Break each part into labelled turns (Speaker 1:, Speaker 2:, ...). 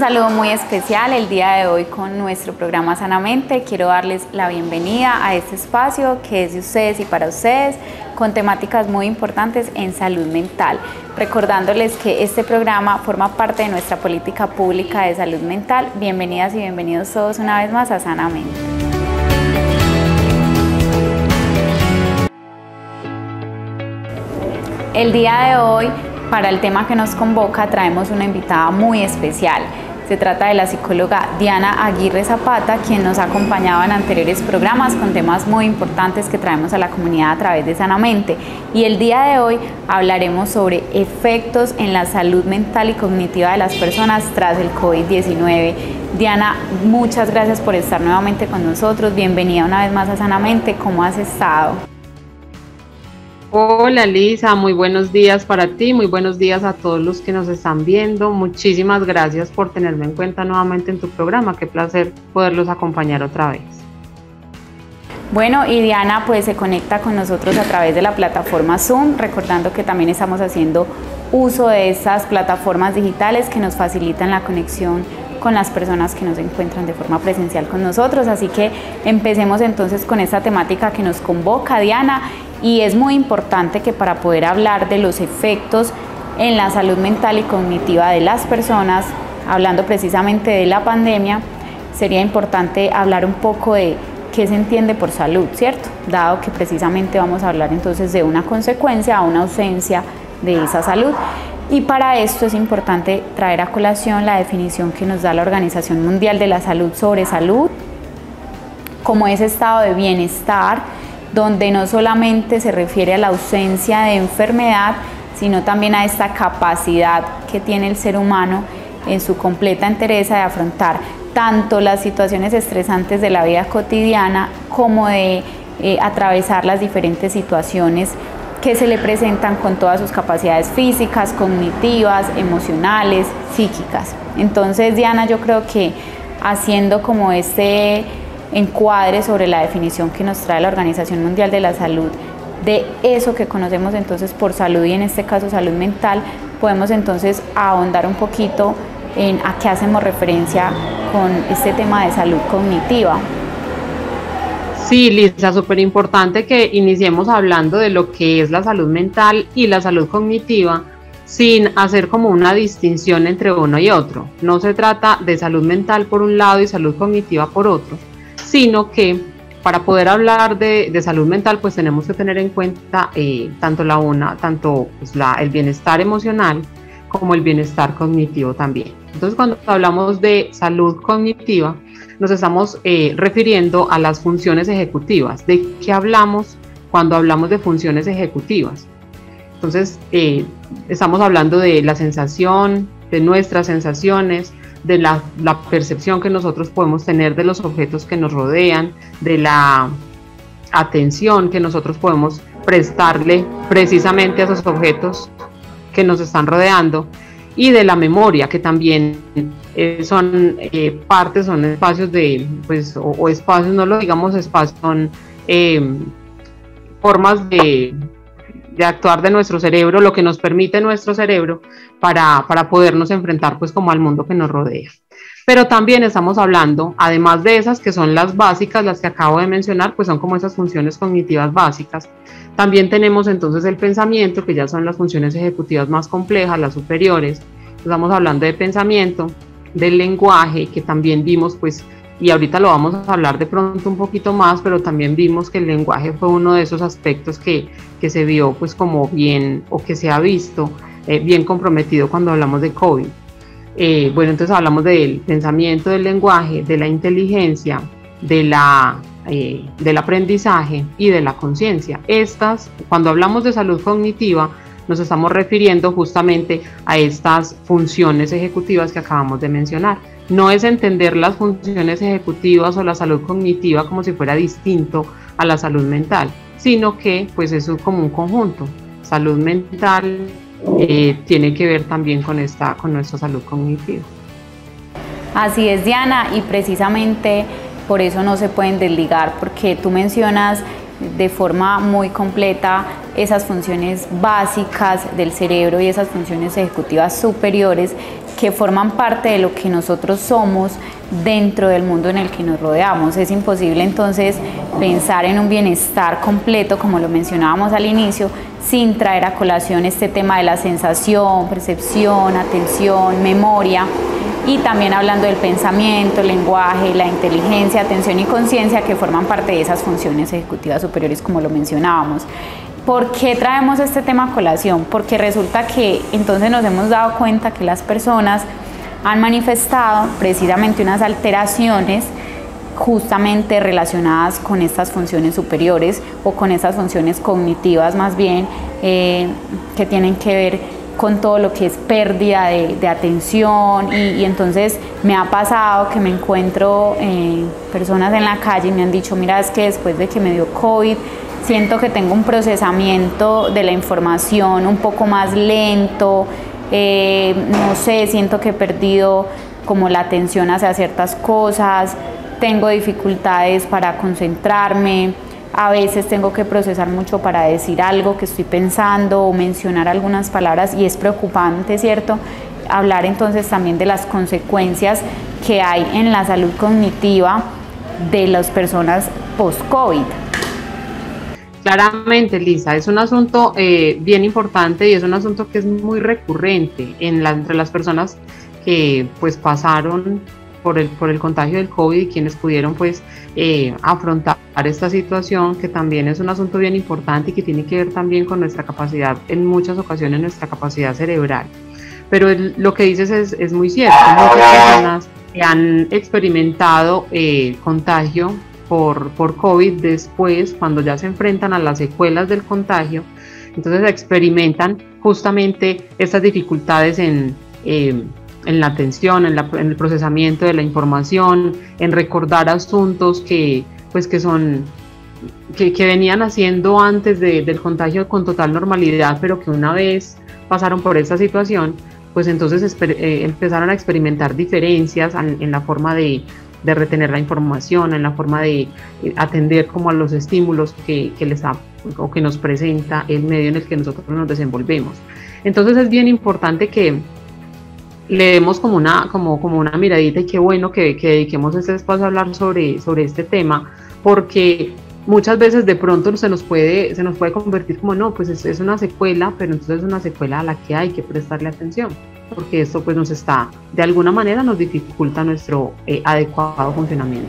Speaker 1: saludo muy especial el día de hoy con nuestro programa Sanamente. Quiero darles la bienvenida a este espacio que es de ustedes y para ustedes, con temáticas muy importantes en salud mental. Recordándoles que este programa forma parte de nuestra política pública de salud mental. Bienvenidas y bienvenidos todos una vez más a Sanamente. El día de hoy, para el tema que nos convoca, traemos una invitada muy especial. Se trata de la psicóloga Diana Aguirre Zapata, quien nos ha acompañado en anteriores programas con temas muy importantes que traemos a la comunidad a través de Sanamente. Y el día de hoy hablaremos sobre efectos en la salud mental y cognitiva de las personas tras el COVID-19. Diana, muchas gracias por estar nuevamente con nosotros. Bienvenida una vez más a Sanamente. ¿Cómo has estado?
Speaker 2: Hola Lisa, muy buenos días para ti, muy buenos días a todos los que nos están viendo. Muchísimas gracias por tenerme en cuenta nuevamente en tu programa. Qué placer poderlos acompañar otra vez.
Speaker 1: Bueno, y Diana pues se conecta con nosotros a través de la plataforma Zoom, recordando que también estamos haciendo uso de estas plataformas digitales que nos facilitan la conexión con las personas que nos encuentran de forma presencial con nosotros. Así que empecemos entonces con esta temática que nos convoca, Diana. Y es muy importante que para poder hablar de los efectos en la salud mental y cognitiva de las personas, hablando precisamente de la pandemia, sería importante hablar un poco de qué se entiende por salud, ¿cierto? Dado que precisamente vamos a hablar entonces de una consecuencia o una ausencia de esa salud. Y para esto es importante traer a colación la definición que nos da la Organización Mundial de la Salud sobre salud, como ese estado de bienestar, donde no solamente se refiere a la ausencia de enfermedad, sino también a esta capacidad que tiene el ser humano en su completa entereza de afrontar tanto las situaciones estresantes de la vida cotidiana como de atravesar las diferentes situaciones que se le presentan con todas sus capacidades físicas, cognitivas, emocionales, psíquicas. Entonces, Diana, yo creo que haciendo como este encuadre sobre la definición que nos trae la Organización Mundial de la Salud de eso que conocemos entonces por salud y en este caso salud mental, podemos entonces ahondar un poquito en a qué hacemos referencia con este tema de salud cognitiva.
Speaker 2: Sí, Lisa, súper importante que iniciemos hablando de lo que es la salud mental y la salud cognitiva sin hacer como una distinción entre uno y otro. No se trata de salud mental por un lado y salud cognitiva por otro, sino que para poder hablar de salud mental pues tenemos que tener en cuenta tanto el bienestar emocional como el bienestar cognitivo también. Entonces, cuando hablamos de salud cognitiva nos estamos refiriendo a las funciones ejecutivas. ¿De qué hablamos cuando hablamos de funciones ejecutivas? Entonces estamos hablando de la sensación, de nuestras sensaciones, de la percepción que nosotros podemos tener de los objetos que nos rodean, de la atención que nosotros podemos prestarle precisamente a esos objetos que nos están rodeando, y de la memoria, que también son espacios de, o espacios, no lo digamos espacios, son formas de actuar de nuestro cerebro, lo que nos permite nuestro cerebro para podernos enfrentar pues como al mundo que nos rodea. Pero también estamos hablando, además de esas que son las básicas, las que acabo de mencionar, pues son como esas funciones cognitivas básicas. También tenemos entonces el pensamiento, que ya son las funciones ejecutivas más complejas, las superiores. Estamos hablando de pensamiento, del lenguaje, que también vimos pues, y ahorita lo vamos a hablar de pronto un poquito más, pero también vimos que el lenguaje fue uno de esos aspectos que se vio pues como bien, o que se ha visto bien comprometido cuando hablamos de COVID. Bueno, entonces hablamos del pensamiento, del lenguaje, de la inteligencia, del aprendizaje y de la conciencia. Estas, cuando hablamos de salud cognitiva, nos estamos refiriendo justamente a estas funciones ejecutivas que acabamos de mencionar. No es entender las funciones ejecutivas o la salud cognitiva como si fuera distinto a la salud mental, sino que pues eso es como un conjunto. Salud mental tiene que ver también con nuestra salud cognitiva.
Speaker 1: Así es, Diana, y precisamente por eso no se pueden desligar, porque tú mencionas de forma muy completa esas funciones básicas del cerebro y esas funciones ejecutivas superiores que forman parte de lo que nosotros somos dentro del mundo en el que nos rodeamos. Es imposible entonces pensar en un bienestar completo, como lo mencionábamos al inicio, sin traer a colación este tema de la sensación, percepción, atención, memoria, y también hablando del pensamiento, el lenguaje, la inteligencia, atención y conciencia, que forman parte de esas funciones ejecutivas superiores, como lo mencionábamos. ¿Por qué traemos este tema a colación? Porque resulta que entonces nos hemos dado cuenta que las personas han manifestado precisamente unas alteraciones justamente relacionadas con estas funciones superiores o con estas funciones cognitivas más bien, que tienen que ver con todo lo que es pérdida de atención y entonces me ha pasado que me encuentro personas en la calle y me han dicho, mira, es que después de que me dio COVID siento que tengo un procesamiento de la información un poco más lento, no sé, siento que he perdido como la atención hacia ciertas cosas, tengo dificultades para concentrarme, a veces tengo que procesar mucho para decir algo que estoy pensando o mencionar algunas palabras y es preocupante, ¿cierto? Hablar entonces también de las consecuencias que hay en la salud cognitiva de las personas post-COVID.
Speaker 2: Claramente, Lisa, es un asunto bien importante y es un asunto que es muy recurrente entre las personas que pues pasaron por el contagio del COVID y quienes pudieron pues afrontar esta situación, que también es un asunto bien importante y que tiene que ver también con nuestra capacidad, en muchas ocasiones nuestra capacidad cerebral. Pero lo que dices es muy cierto, muchas personas que han experimentado contagio por COVID después, cuando ya se enfrentan a las secuelas del contagio, entonces experimentan justamente estas dificultades en la atención, en el procesamiento de la información, en recordar asuntos que venían haciendo antes del contagio con total normalidad, pero que una vez pasaron por esta situación, pues entonces empezaron a experimentar diferencias en la forma de retener la información, en la forma de atender como a los estímulos que nos presenta el medio en el que nosotros nos desenvolvemos. Entonces es bien importante que le demos como una miradita, y qué bueno que dediquemos este espacio a hablar sobre este tema, porque muchas veces de pronto se nos puede convertir como, no, pues es una secuela, pero entonces es una secuela a la que hay que prestarle atención, porque esto pues de alguna manera nos dificulta nuestro adecuado funcionamiento.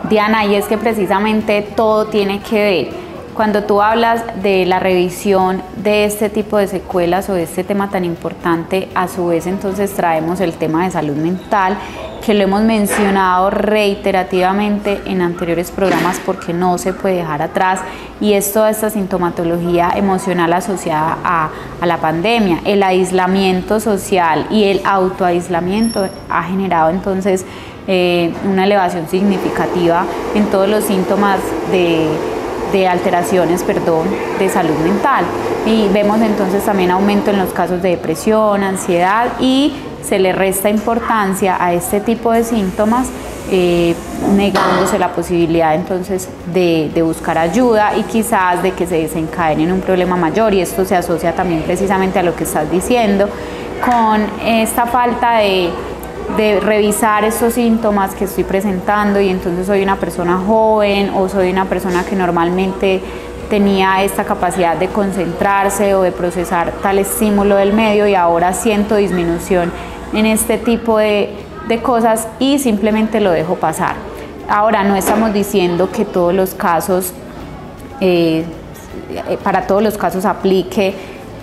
Speaker 1: Diana, y es que precisamente todo tiene que ver. Cuando tú hablas de la revisión de este tipo de secuelas o de este tema tan importante, a su vez entonces traemos el tema de salud mental, que lo hemos mencionado reiterativamente en anteriores programas porque no se puede dejar atrás, y es toda esta sintomatología emocional asociada a la pandemia. El aislamiento social y el autoaislamiento ha generado entonces una elevación significativa en todos los síntomas de alteraciones, de salud mental, y vemos entonces también aumento en los casos de depresión, ansiedad, y se le resta importancia a este tipo de síntomas, negándose la posibilidad entonces de buscar ayuda y quizás de que se desencadene en un problema mayor, y esto se asocia también precisamente a lo que estás diciendo, con esta falta de revisar estos síntomas que estoy presentando, y entonces soy una persona joven o soy una persona que normalmente tenía esta capacidad de concentrarse o de procesar tal estímulo del medio y ahora siento disminución en este tipo de cosas y simplemente lo dejo pasar. Ahora, no estamos diciendo que todos los casos, para todos los casos aplique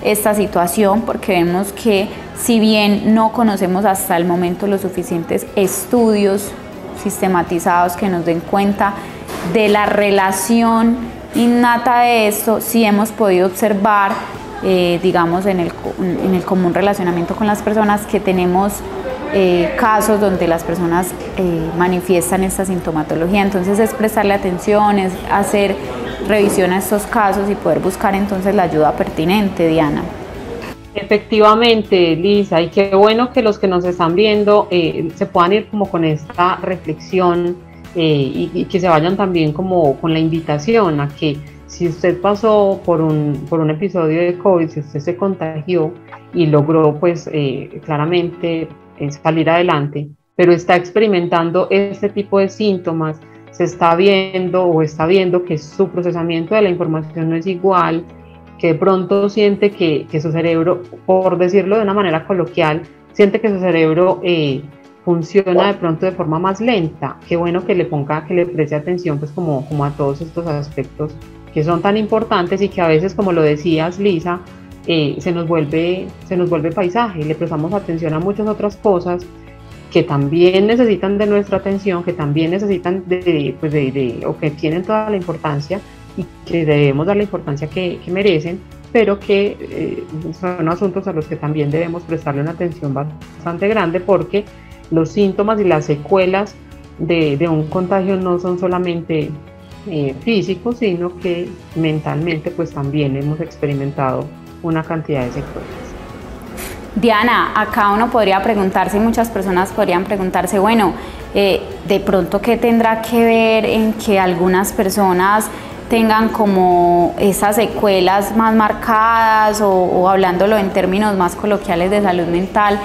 Speaker 1: esta situación, porque vemos que si bien no conocemos hasta el momento los suficientes estudios sistematizados que nos den cuenta de la relación innata de esto, sí hemos podido observar, digamos, en el común relacionamiento con las personas, que tenemos casos donde las personas manifiestan esta sintomatología. Entonces es prestarle atención, es hacer revisión a estos casos y poder buscar entonces la ayuda pertinente, Diana.
Speaker 2: Efectivamente, Lisa, y qué bueno que los que nos están viendo se puedan ir como con esta reflexión y que se vayan también como con la invitación a que si usted pasó por un episodio de COVID, si usted se contagió y logró pues claramente salir adelante, pero está experimentando este tipo de síntomas, se está viendo o está viendo que su procesamiento de la información no es igual, que de pronto siente que su cerebro, por decirlo de una manera coloquial, siente que su cerebro funciona de pronto de forma más lenta. Qué bueno que le preste atención pues como a todos estos aspectos que son tan importantes y que a veces, como lo decías, Lisa, se nos vuelve paisaje, y le prestamos atención a muchas otras cosas que también necesitan de nuestra atención, que también necesitan o que tienen toda la importancia y que debemos dar la importancia que merecen, pero que son asuntos a los que también debemos prestarle una atención bastante grande, porque los síntomas y las secuelas de un contagio no son solamente físicos, sino que mentalmente pues también hemos experimentado una cantidad de secuelas.
Speaker 1: Diana, acá uno podría preguntarse, y muchas personas podrían preguntarse, bueno, de pronto, ¿qué tendrá que ver en que algunas personas tengan como esas secuelas más marcadas o hablándolo en términos más coloquiales de salud mental?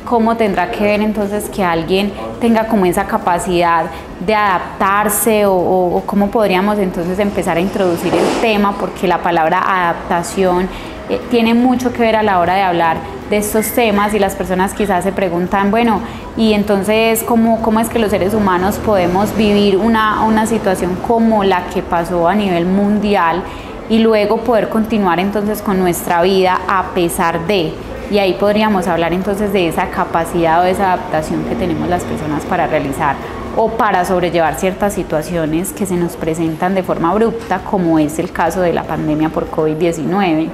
Speaker 1: ¿Cómo tendrá que ver entonces que alguien tenga como esa capacidad de adaptarse o cómo podríamos entonces empezar a introducir el tema? Porque la palabra adaptación tiene mucho que ver a la hora de hablar de estos temas, y las personas quizás se preguntan, bueno, y entonces ¿cómo es que los seres humanos podemos vivir una situación como la que pasó a nivel mundial y luego poder continuar entonces con nuestra vida a pesar de? Y ahí podríamos hablar entonces de esa capacidad o de esa adaptación que tenemos las personas para realizar o para sobrellevar ciertas situaciones que se nos presentan de forma abrupta, como es el caso de la pandemia por COVID-19.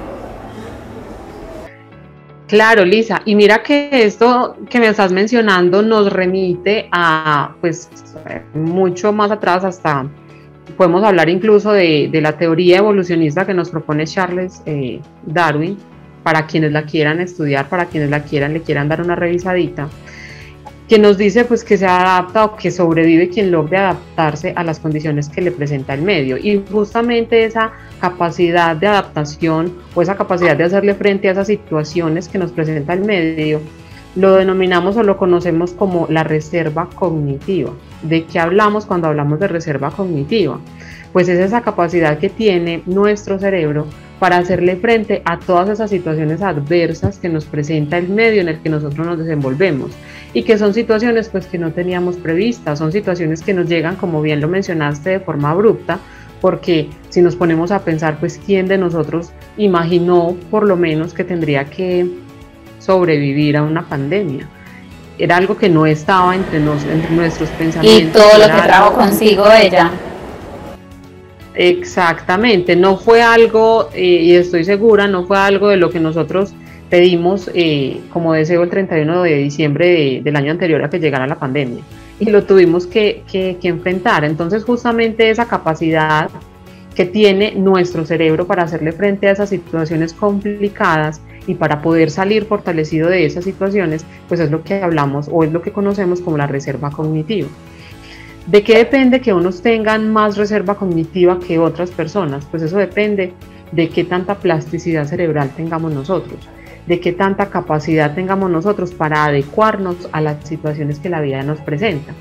Speaker 2: Claro, Lisa, y mira que esto que me estás mencionando nos remite a pues mucho más atrás, hasta podemos hablar incluso de la teoría evolucionista que nos propone Charles Darwin, para quienes la quieran estudiar, para quienes le quieran dar una revisadita, que nos dice pues que se adapta o que sobrevive quien logre adaptarse a las condiciones que le presenta el medio. Y justamente esa capacidad de adaptación o esa capacidad de hacerle frente a esas situaciones que nos presenta el medio, lo denominamos o lo conocemos como la reserva cognitiva. ¿De qué hablamos cuando hablamos de reserva cognitiva? Pues es esa capacidad que tiene nuestro cerebro para hacerle frente a todas esas situaciones adversas que nos presenta el medio en el que nosotros nos desenvolvemos, y que son situaciones pues que no teníamos previstas, son situaciones que nos llegan, como bien lo mencionaste, de forma abrupta, porque si nos ponemos a pensar, pues quién de nosotros imaginó por lo menos que tendría que sobrevivir a una pandemia. Era algo que no estaba entre nuestros pensamientos.
Speaker 1: Y todo lo que trajo consigo ella.
Speaker 2: Exactamente, no fue algo, y estoy segura, no fue algo de lo que nosotros pedimos como deseo el 31 de diciembre del año anterior a que llegara la pandemia, y lo tuvimos que enfrentar. Entonces justamente esa capacidad que tiene nuestro cerebro para hacerle frente a esas situaciones complicadas y para poder salir fortalecido de esas situaciones, pues es lo que hablamos o es lo que conocemos como la reserva cognitiva. ¿De qué depende que unos tengan más reserva cognitiva que otras personas? Pues eso depende de qué tanta plasticidad cerebral tengamos nosotros, de qué tanta capacidad tengamos nosotros para adecuarnos a las situaciones que la vida nos presenta.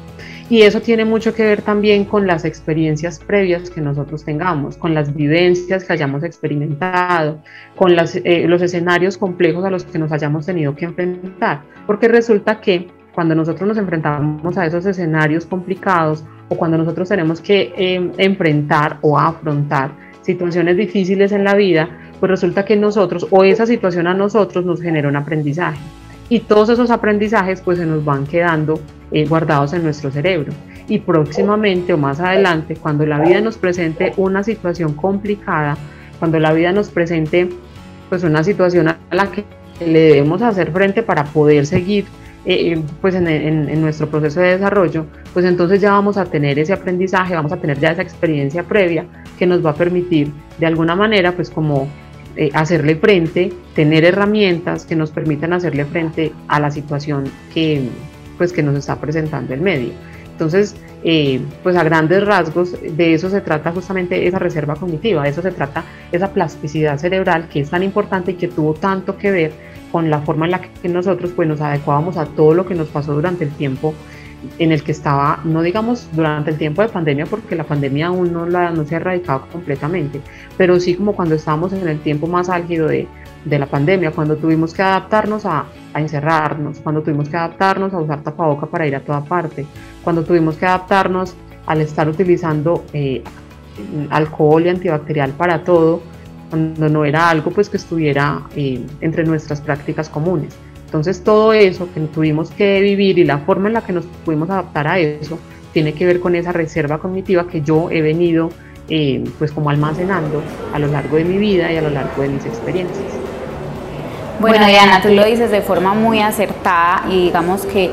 Speaker 2: Y eso tiene mucho que ver también con las experiencias previas que nosotros tengamos, con las vivencias que hayamos experimentado, con los escenarios complejos a los que nos hayamos tenido que enfrentar, porque resulta que cuando nosotros nos enfrentamos a esos escenarios complicados, o cuando nosotros tenemos que enfrentar o afrontar situaciones difíciles en la vida, pues resulta que nosotros, o esa situación a nosotros, nos genera un aprendizaje, y todos esos aprendizajes pues se nos van quedando guardados en nuestro cerebro, y próximamente o más adelante, cuando la vida nos presente una situación complicada, cuando la vida nos presente pues una situación a la que le debemos hacer frente para poder seguir pues en nuestro proceso de desarrollo, pues entonces ya vamos a tener ese aprendizaje, vamos a tener ya esa experiencia previa que nos va a permitir de alguna manera pues como hacerle frente, tener herramientas que nos permitan hacerle frente a la situación que nos está presentando el medio. Entonces pues a grandes rasgos de eso se trata justamente esa reserva cognitiva, de eso se trata esa plasticidad cerebral que es tan importante y que tuvo tanto que ver con la forma en la que nosotros pues nos adecuábamos a todo lo que nos pasó durante el tiempo en el que estaba, no digamos durante el tiempo de pandemia, porque la pandemia aún no se ha erradicado completamente, pero sí como cuando estábamos en el tiempo más álgido de la pandemia, cuando tuvimos que adaptarnos a encerrarnos, cuando tuvimos que adaptarnos a usar tapaboca para ir a toda parte, cuando tuvimos que adaptarnos al estar utilizando alcohol y antibacterial para todo, cuando no era algo pues que estuviera entre nuestras prácticas comunes. Entonces todo eso que tuvimos que vivir y la forma en la que nos pudimos adaptar a eso tiene que ver con esa reserva cognitiva que yo he venido pues como almacenando a lo largo de mi vida y a lo largo de mis experiencias.
Speaker 1: Bueno, Diana, tú lo dices de forma muy acertada y digamos que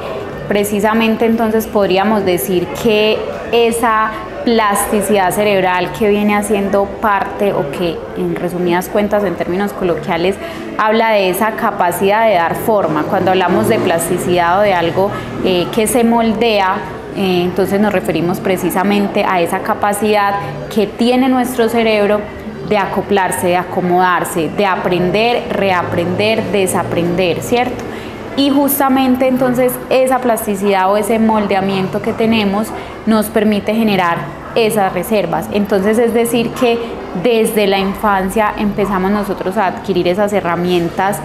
Speaker 1: precisamente entonces podríamos decir que esa plasticidad cerebral que viene haciendo parte o que en resumidas cuentas en términos coloquiales habla de esa capacidad de dar forma. Cuando hablamos de plasticidad o de algo que se moldea, entonces nos referimos precisamente a esa capacidad que tiene nuestro cerebro de acoplarse, de acomodarse, de aprender, reaprender, desaprender, ¿cierto? Y justamente entonces esa plasticidad o ese moldeamiento que tenemos nos permite generar esas reservas. Entonces es decir que desde la infancia empezamos nosotros a adquirir esas herramientas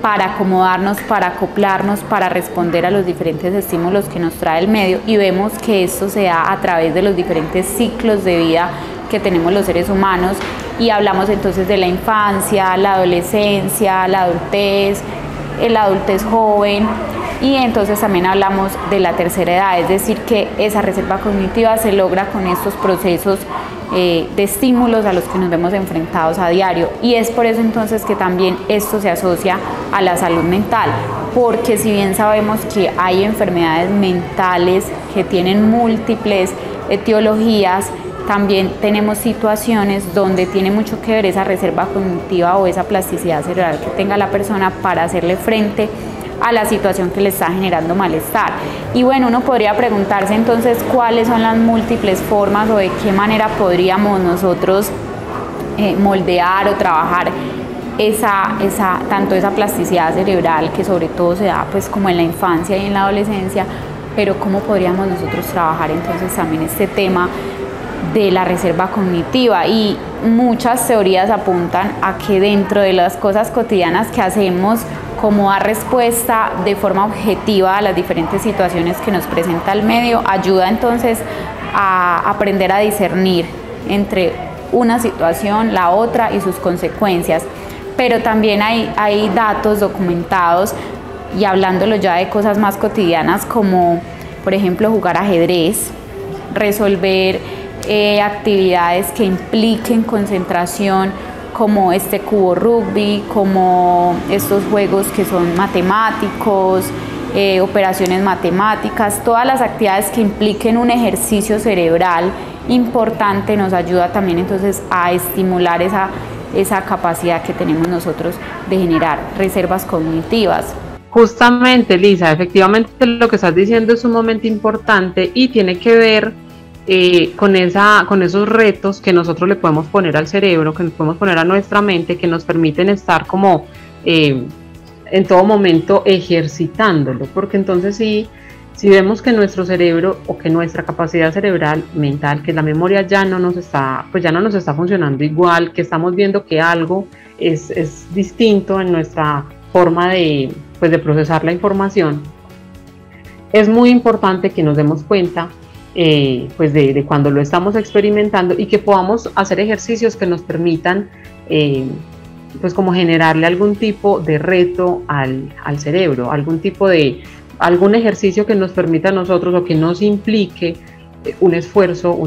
Speaker 1: para acomodarnos, para acoplarnos, para responder a los diferentes estímulos que nos trae el medio, y vemos que esto se da a través de los diferentes ciclos de vida que tenemos los seres humanos, y hablamos entonces de la infancia, la adolescencia, la adultez joven, y entonces también hablamos de la tercera edad, es decir que esa reserva cognitiva se logra con estos procesos de estímulos a los que nos vemos enfrentados a diario, y es por eso entonces que también esto se asocia a la salud mental, porque si bien sabemos que hay enfermedades mentales que tienen múltiples etiologías, también tenemos situaciones donde tiene mucho que ver esa reserva cognitiva o esa plasticidad cerebral que tenga la persona para hacerle frente a la situación que le está generando malestar. Y bueno, uno podría preguntarse entonces cuáles son las múltiples formas o de qué manera podríamos nosotros moldear o trabajar tanto esa plasticidad cerebral que sobre todo se da pues como en la infancia y en la adolescencia, pero cómo podríamos nosotros trabajar entonces también este tema de la reserva cognitiva. Y muchas teorías apuntan a que dentro de las cosas cotidianas que hacemos como dar respuesta de forma objetiva a las diferentes situaciones que nos presenta el medio, ayuda entonces a aprender a discernir entre una situación, la otra y sus consecuencias. Pero también hay datos documentados, y hablándolo ya de cosas más cotidianas como por ejemplo jugar ajedrez, resolver actividades que impliquen concentración como este cubo rugby, como estos juegos que son matemáticos, operaciones matemáticas, todas las actividades que impliquen un ejercicio cerebral importante nos ayuda también entonces a estimular esa capacidad que tenemos nosotros de generar reservas cognitivas.
Speaker 2: Justamente, Lisa, efectivamente lo que estás diciendo es sumamente importante y tiene que ver con esos retos que nosotros le podemos poner al cerebro, que nos podemos poner a nuestra mente, que nos permiten estar como en todo momento ejercitándolo, porque entonces si vemos que nuestro cerebro o que nuestra capacidad cerebral mental, que la memoria ya no nos está funcionando igual, que estamos viendo que algo es distinto en nuestra forma de procesar la información, es muy importante que nos demos cuenta de cuando lo estamos experimentando y que podamos hacer ejercicios que nos permitan como generarle algún tipo de reto al cerebro, algún ejercicio que nos permita a nosotros o que nos implique un esfuerzo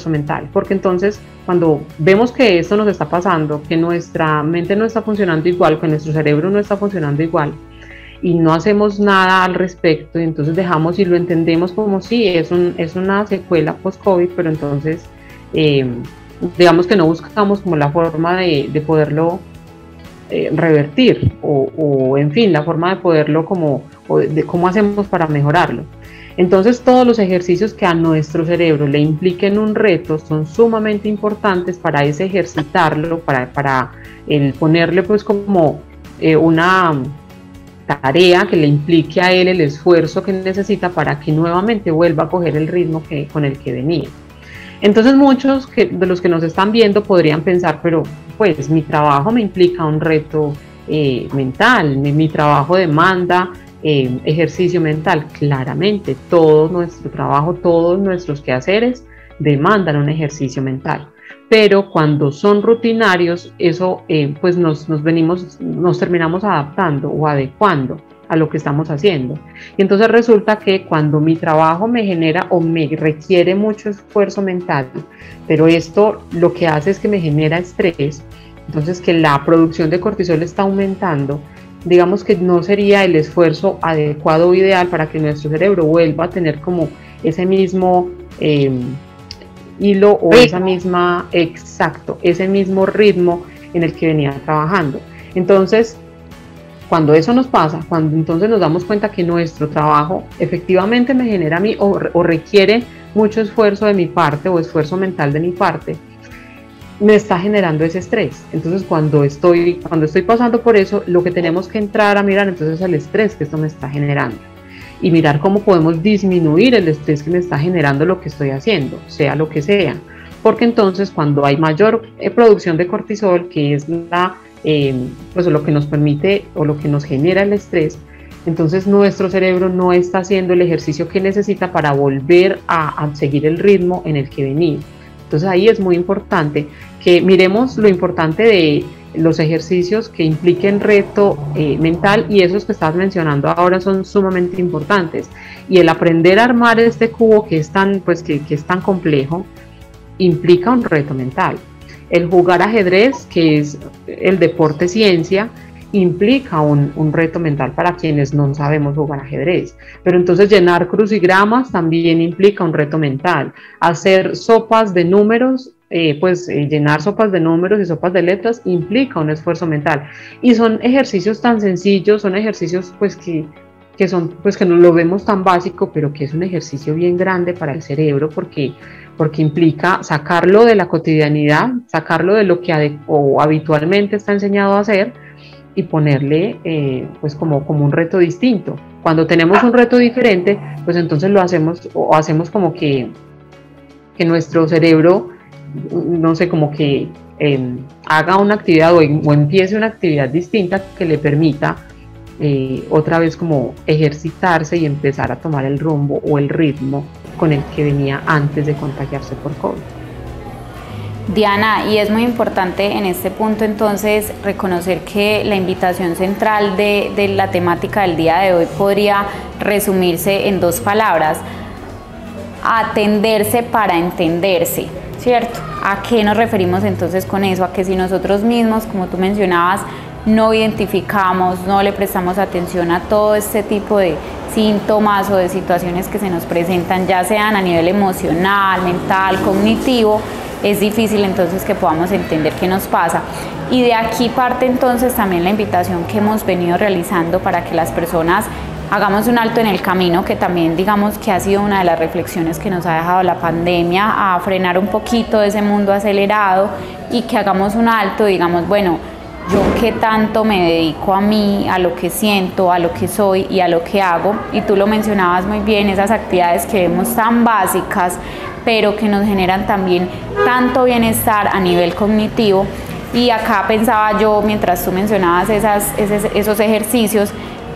Speaker 2: mental, porque entonces cuando vemos que esto nos está pasando, que nuestra mente no está funcionando igual, que nuestro cerebro no está funcionando igual y no hacemos nada al respecto, y entonces dejamos y lo entendemos como sí, es una secuela post-COVID, pero entonces digamos que no buscamos como la forma de poderlo revertir o en fin, la forma de poderlo de cómo hacemos para mejorarlo. Entonces todos los ejercicios que a nuestro cerebro le impliquen un reto son sumamente importantes para ese ejercitarlo, para el ponerle pues como una tarea que le implique a él el esfuerzo que necesita para que nuevamente vuelva a coger el ritmo con el que venía. Entonces muchos de los que nos están viendo podrían pensar, pero pues mi trabajo me implica un reto mental, mi trabajo demanda ejercicio mental. Claramente todo nuestro trabajo, todos nuestros quehaceres demandan un ejercicio mental, pero cuando son rutinarios, eso pues nos terminamos adaptando o adecuando a lo que estamos haciendo. Y entonces resulta que cuando mi trabajo me genera o me requiere mucho esfuerzo mental, pero esto lo que hace es que me genera estrés, entonces que la producción de cortisol está aumentando, digamos que no sería el esfuerzo adecuado o ideal para que nuestro cerebro vuelva a tener como ese mismo hilo o esa misma, ese mismo ritmo en el que venía trabajando. Entonces, cuando eso nos pasa, cuando entonces nos damos cuenta que nuestro trabajo efectivamente me genera a mí o requiere mucho esfuerzo de mi parte o esfuerzo mental de mi parte, me está generando ese estrés. Entonces cuando estoy pasando por eso, lo que tenemos que entrar a mirar entonces es el estrés que esto me está generando y mirar cómo podemos disminuir el estrés que me está generando lo que estoy haciendo, sea lo que sea, porque entonces cuando hay mayor producción de cortisol, que es pues lo que nos permite o lo que nos genera el estrés, entonces nuestro cerebro no está haciendo el ejercicio que necesita para volver a seguir el ritmo en el que venía. Entonces ahí es muy importante que miremos lo importante de los ejercicios que impliquen reto mental, y esos que estás mencionando ahora son sumamente importantes. Y el aprender a armar este cubo que es tan complejo implica un reto mental. El jugar ajedrez, que es el deporte ciencia, implica un reto mental para quienes no sabemos jugar ajedrez. Pero entonces llenar crucigramas también implica un reto mental. Hacer sopas de números, llenar sopas de números y sopas de letras implica un esfuerzo mental. Y son ejercicios tan sencillos, son ejercicios que no lo vemos tan básico, pero que es un ejercicio bien grande para el cerebro, porque implica sacarlo de la cotidianidad, sacarlo de lo que habitualmente está enseñado a hacer y ponerle como un reto distinto. Cuando tenemos un reto diferente, pues entonces lo hacemos como que nuestro cerebro, no sé, como que haga una actividad o empiece una actividad distinta que le permita otra vez como ejercitarse y empezar a tomar el rumbo o el ritmo con el que venía antes de contagiarse por COVID.
Speaker 1: Diana, y es muy importante en este punto entonces reconocer que la invitación central de la temática del día de hoy podría resumirse en dos palabras: atenderse para entenderse, ¿cierto? ¿A qué nos referimos entonces con eso? A que si nosotros mismos, como tú mencionabas, no identificamos, no le prestamos atención a todo este tipo de síntomas o de situaciones que se nos presentan, ya sean a nivel emocional, mental, cognitivo, es difícil entonces que podamos entender qué nos pasa. Y de aquí parte entonces también la invitación que hemos venido realizando para que las personas hagamos un alto en el camino, que también digamos que ha sido una de las reflexiones que nos ha dejado la pandemia, a frenar un poquito ese mundo acelerado y que hagamos un alto, digamos, bueno, yo qué tanto me dedico a mí, a lo que siento, a lo que soy y a lo que hago. Y tú lo mencionabas muy bien, esas actividades que vemos tan básicas, pero que nos generan también tanto bienestar a nivel cognitivo. Y acá pensaba yo, mientras tú mencionabas esos ejercicios,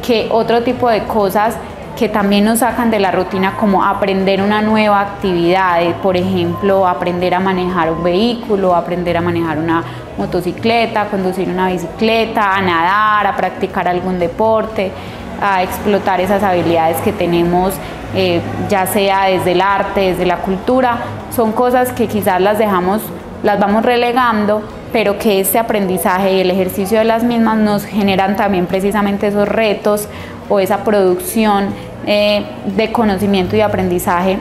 Speaker 1: que otro tipo de cosas que también nos sacan de la rutina, como aprender una nueva actividad, por ejemplo, aprender a manejar un vehículo, aprender a manejar una motocicleta, conducir una bicicleta, a nadar, a practicar algún deporte, a explotar esas habilidades que tenemos, ya sea desde el arte, desde la cultura. Son cosas que quizás las vamos relegando, pero que este aprendizaje y el ejercicio de las mismas nos generan también precisamente esos retos o esa producción de conocimiento y aprendizaje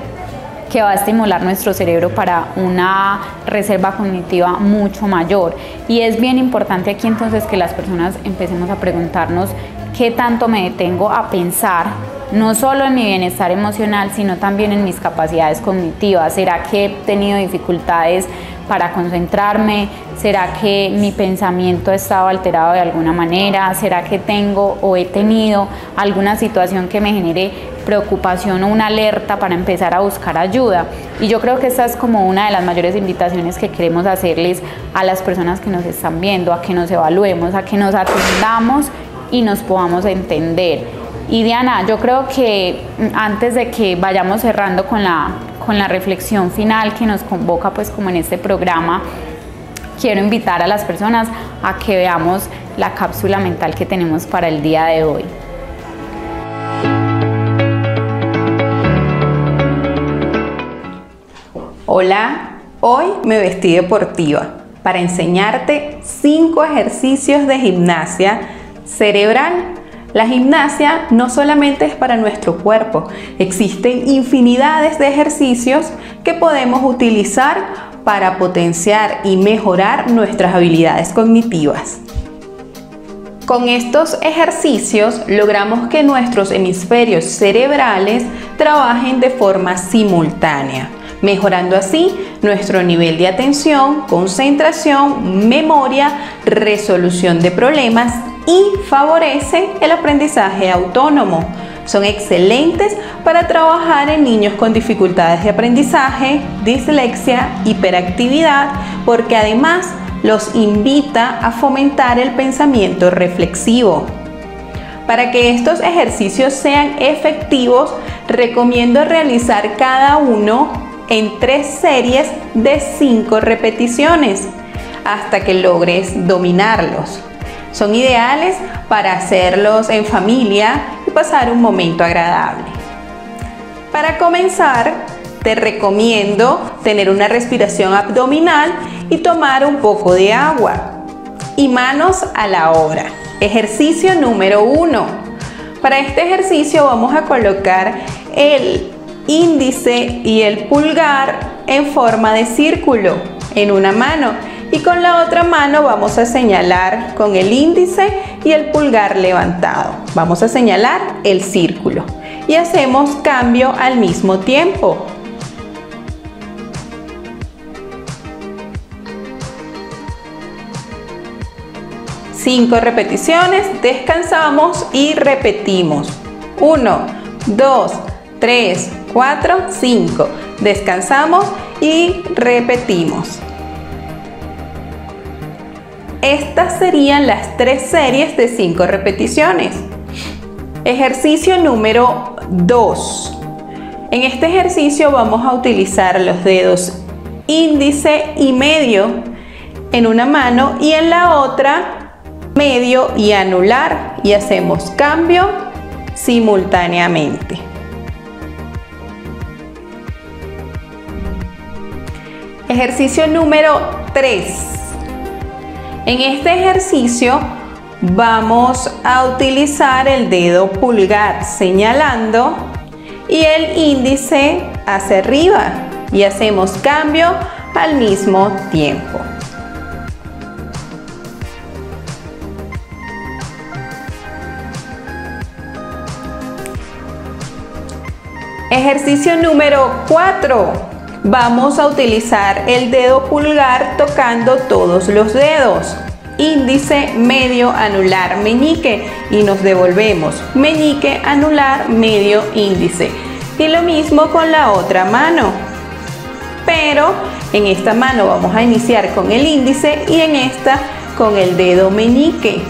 Speaker 1: que va a estimular nuestro cerebro para una reserva cognitiva mucho mayor. Y es bien importante aquí entonces que las personas empecemos a preguntarnos qué tanto me detengo a pensar no solo en mi bienestar emocional, sino también en mis capacidades cognitivas. ¿Será que he tenido dificultades para concentrarme? ¿Será que mi pensamiento ha estado alterado de alguna manera? ¿Será que tengo o he tenido alguna situación que me genere preocupación o una alerta para empezar a buscar ayuda? Y yo creo que esta es como una de las mayores invitaciones que queremos hacerles a las personas que nos están viendo, a que nos evaluemos, a que nos atendamos y nos podamos entender. Y Diana, yo creo que antes de que vayamos cerrando con la reflexión final que nos convoca pues como en este programa, quiero invitar a las personas a que veamos la cápsula mental que tenemos para el día de hoy.
Speaker 3: Hola, hoy me vestí deportiva para enseñarte 5 ejercicios de gimnasia cerebral. La gimnasia no solamente es para nuestro cuerpo, existen infinidades de ejercicios que podemos utilizar para potenciar y mejorar nuestras habilidades cognitivas. Con estos ejercicios logramos que nuestros hemisferios cerebrales trabajen de forma simultánea, mejorando así nuestro nivel de atención, concentración, memoria, resolución de problemas y favorece el aprendizaje autónomo. Son excelentes para trabajar en niños con dificultades de aprendizaje, dislexia, hiperactividad, porque además los invita a fomentar el pensamiento reflexivo. Para que estos ejercicios sean efectivos, recomiendo realizar cada uno en 3 series de 5 repeticiones hasta que logres dominarlos. Son ideales para hacerlos en familia y pasar un momento agradable. Para comenzar, te recomiendo tener una respiración abdominal y tomar un poco de agua. Y manos a la obra. Ejercicio número 1. Para este ejercicio vamos a colocar el índice y el pulgar en forma de círculo en una mano. Y con la otra mano vamos a señalar con el índice y el pulgar levantado. Vamos a señalar el círculo y hacemos cambio al mismo tiempo. Cinco repeticiones, descansamos y repetimos. 1, 2, 3, 4, 5. Descansamos y repetimos. Estas serían las 3 series de 5 repeticiones. Ejercicio número 2. En este ejercicio vamos a utilizar los dedos índice y medio en una mano y en la otra medio y anular, y hacemos cambio simultáneamente. Ejercicio número 3. En este ejercicio vamos a utilizar el dedo pulgar señalando y el índice hacia arriba y hacemos cambio al mismo tiempo. Ejercicio número 4. Vamos a utilizar el dedo pulgar tocando todos los dedos. Índice, medio, anular, meñique. Y nos devolvemos. Meñique, anular, medio, índice. Y lo mismo con la otra mano. Pero en esta mano vamos a iniciar con el índice y en esta con el dedo meñique.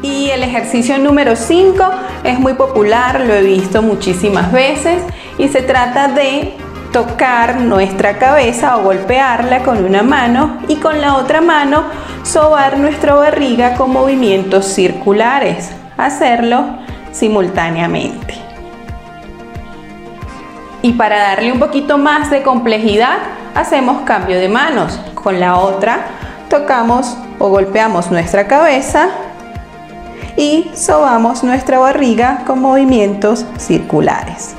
Speaker 3: Y el ejercicio número 5 es muy popular, lo he visto muchísimas veces y se trata de tocar nuestra cabeza o golpearla con una mano y con la otra mano sobar nuestra barriga con movimientos circulares, hacerlo simultáneamente. Y para darle un poquito más de complejidad, hacemos cambio de manos. Con la otra tocamos o golpeamos nuestra cabeza y sobamos nuestra barriga con movimientos circulares.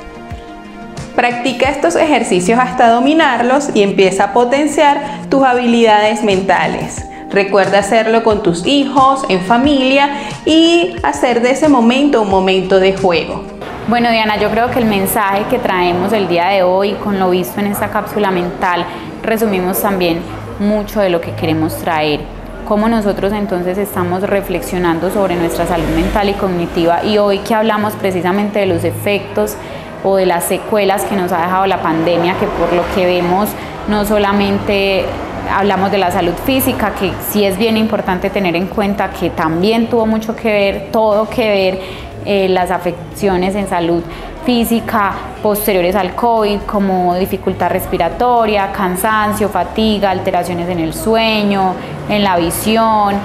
Speaker 3: Practica estos ejercicios hasta dominarlos y empieza a potenciar tus habilidades mentales. Recuerda hacerlo con tus hijos, en familia y hacer de ese momento un momento de juego.
Speaker 1: Bueno, Diana, yo creo que el mensaje que traemos el día de hoy, con lo visto en esta cápsula mental, resumimos también mucho de lo que queremos traer. Cómo nosotros entonces estamos reflexionando sobre nuestra salud mental y cognitiva, y hoy que hablamos precisamente de los efectos o de las secuelas que nos ha dejado la pandemia, que por lo que vemos no solamente hablamos de la salud física, que sí es bien importante tener en cuenta que también tuvo mucho que ver, todo que ver, las afecciones en salud física posteriores al COVID, como dificultad respiratoria, cansancio, fatiga, alteraciones en el sueño, en la visión,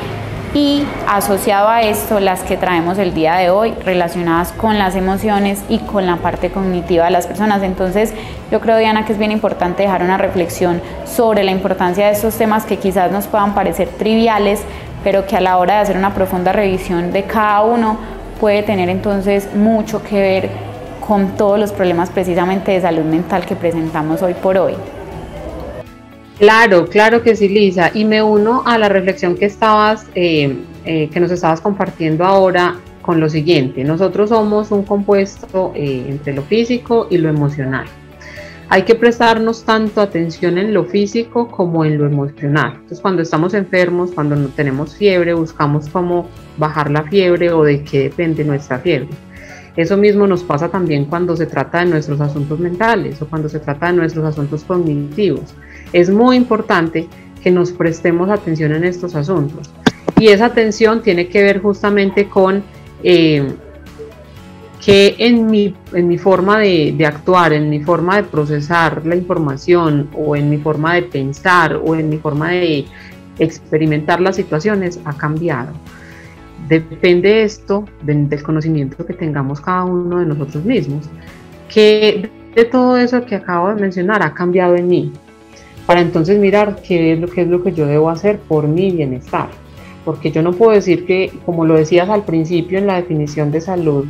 Speaker 1: y asociado a esto las que traemos el día de hoy relacionadas con las emociones y con la parte cognitiva de las personas. Entonces yo creo, Diana, que es bien importante dejar una reflexión sobre la importancia de estos temas que quizás nos puedan parecer triviales, pero que a la hora de hacer una profunda revisión de cada uno puede tener entonces mucho que ver con todos los problemas precisamente de salud mental que presentamos hoy por hoy.
Speaker 2: Claro, claro que sí, Lisa, y me uno a la reflexión que nos estabas compartiendo ahora con lo siguiente. Nosotros somos un compuesto entre lo físico y lo emocional. Hay que prestarnos tanto atención en lo físico como en lo emocional. Entonces, cuando estamos enfermos, cuando no tenemos fiebre, buscamos cómo bajar la fiebre o de qué depende nuestra fiebre. Eso mismo nos pasa también cuando se trata de nuestros asuntos mentales o cuando se trata de nuestros asuntos cognitivos. Es muy importante que nos prestemos atención en estos asuntos. Y esa atención tiene que ver justamente con que en mi forma de actuar, en mi forma de procesar la información, o en mi forma de pensar, o en mi forma de experimentar las situaciones, ha cambiado. Depende esto del conocimiento que tengamos cada uno de nosotros mismos, que de todo eso que acabo de mencionar ha cambiado en mí, para entonces mirar qué es lo que yo debo hacer por mi bienestar. Porque yo no puedo decir que, como lo decías al principio en la definición de salud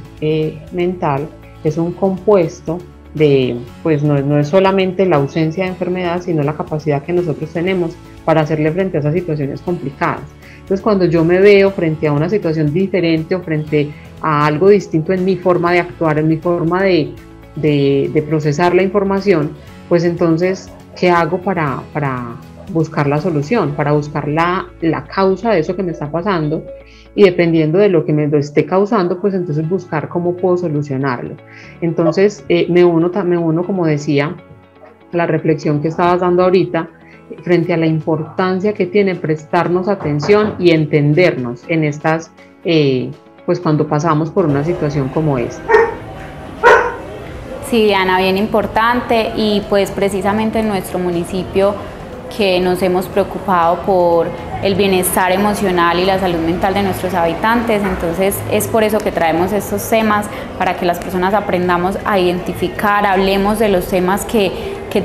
Speaker 2: mental, es un compuesto de, pues no es solamente la ausencia de enfermedad, sino la capacidad que nosotros tenemos para hacerle frente a esas situaciones complicadas. Entonces, cuando yo me veo frente a una situación diferente o frente a algo distinto en mi forma de actuar, en mi forma de procesar la información, pues entonces, ¿qué hago para buscar la solución, para buscar la causa de eso que me está pasando? Y dependiendo de lo que me lo esté causando, pues entonces buscar cómo puedo solucionarlo. Entonces me uno, como decía, a la reflexión que estabas dando ahorita, frente a la importancia que tiene prestarnos atención y entendernos en estas, pues cuando pasamos por una situación como esta.
Speaker 1: Sí, Diana, bien importante, y pues precisamente en nuestro municipio, que nos hemos preocupado por el bienestar emocional y la salud mental de nuestros habitantes, entonces es por eso que traemos estos temas, para que las personas aprendamos a identificar, hablemos de los temas que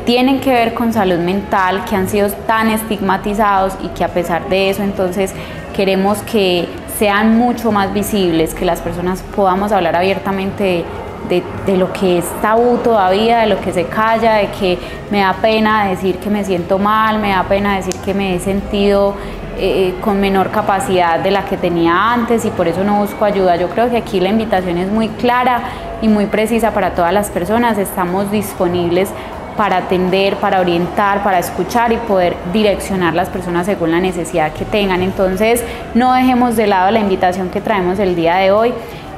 Speaker 1: tienen que ver con salud mental, que han sido tan estigmatizados, y que a pesar de eso entonces queremos que sean mucho más visibles, que las personas podamos hablar abiertamente de lo que es tabú todavía, de lo que se calla, de que me da pena decir que me siento mal, me da pena decir que me he sentido con menor capacidad de la que tenía antes, y por eso no busco ayuda. Yo creo que aquí la invitación es muy clara y muy precisa para todas las personas. Estamos disponibles para atender, para orientar, para escuchar y poder direccionar a las personas según la necesidad que tengan. Entonces, no dejemos de lado la invitación que traemos el día de hoy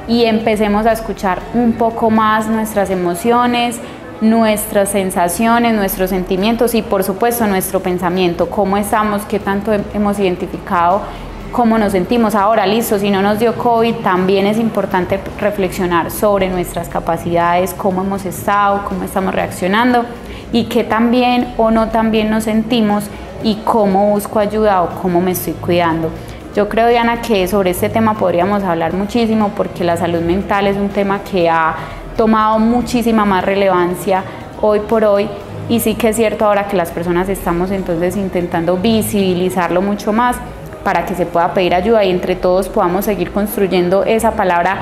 Speaker 1: y empecemos a escuchar un poco más nuestras emociones, nuestras sensaciones, nuestros sentimientos y por supuesto nuestro pensamiento, cómo estamos, qué tanto hemos identificado, cómo nos sentimos. Ahora, listo, si no nos dio COVID, también es importante reflexionar sobre nuestras capacidades, cómo hemos estado, cómo estamos reaccionando y qué tan bien o no tan bien nos sentimos y cómo busco ayuda o cómo me estoy cuidando. Yo creo, Diana, que sobre este tema podríamos hablar muchísimo, porque la salud mental es un tema que ha tomado muchísima más relevancia hoy por hoy, y sí que es cierto ahora que las personas estamos entonces intentando visibilizarlo mucho más para que se pueda pedir ayuda y entre todos podamos seguir construyendo esa palabra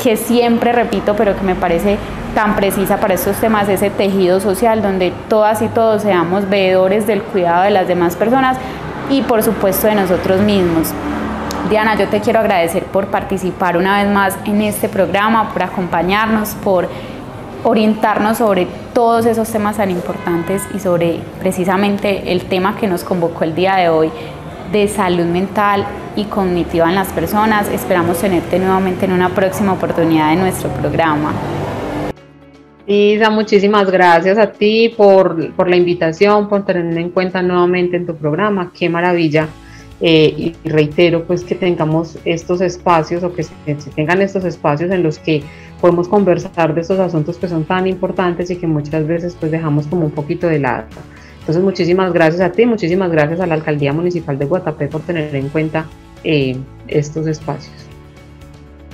Speaker 1: que siempre repito, pero que me parece tan precisa para estos temas, ese tejido social donde todas y todos seamos veedores del cuidado de las demás personas y por supuesto de nosotros mismos. Diana, yo te quiero agradecer por participar una vez más en este programa, por acompañarnos, por orientarnos sobre todos esos temas tan importantes y sobre precisamente el tema que nos convocó el día de hoy de salud mental y cognitiva en las personas. Esperamos tenerte nuevamente en una próxima oportunidad de nuestro programa.
Speaker 2: Isa, muchísimas gracias a ti por la invitación, por tenerme en cuenta nuevamente en tu programa. Qué maravilla. Y reitero pues que tengamos estos espacios o que se tengan estos espacios en los que podemos conversar de estos asuntos que son tan importantes y que muchas veces pues dejamos como un poquito de lado. Entonces muchísimas gracias a ti, muchísimas gracias a la Alcaldía Municipal de Guatapé por tener en cuenta estos espacios.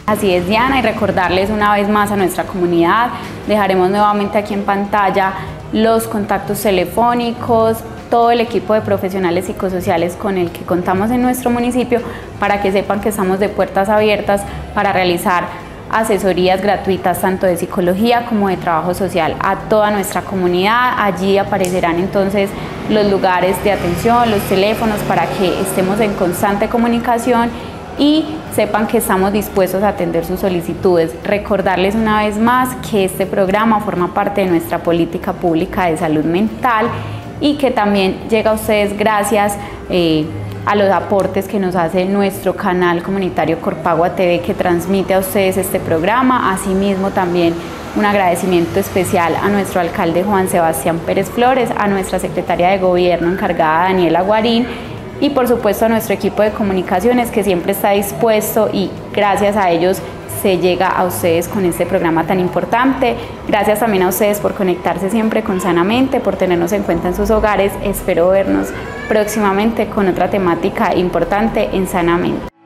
Speaker 1: Así es, Diana, y recordarles una vez más a nuestra comunidad, dejaremos nuevamente aquí en pantalla los contactos telefónicos, todo el equipo de profesionales psicosociales con el que contamos en nuestro municipio para que sepan que estamos de puertas abiertas para realizar asesorías gratuitas tanto de psicología como de trabajo social a toda nuestra comunidad. Allí aparecerán entonces los lugares de atención, los teléfonos para que estemos en constante comunicación y sepan que estamos dispuestos a atender sus solicitudes. Recordarles una vez más que este programa forma parte de nuestra política pública de salud mental y que también llega a ustedes gracias a los aportes que nos hace nuestro canal comunitario Corpagua TV, que transmite a ustedes este programa. Asimismo, también un agradecimiento especial a nuestro alcalde Juan Sebastián Pérez Flores, a nuestra secretaria de Gobierno encargada Daniela Guarín y por supuesto a nuestro equipo de comunicaciones que siempre está dispuesto y gracias a ellos se llega a ustedes con este programa tan importante. Gracias también a ustedes por conectarse siempre con Sanamente, por tenernos en cuenta en sus hogares. Espero vernos próximamente con otra temática importante en Sanamente.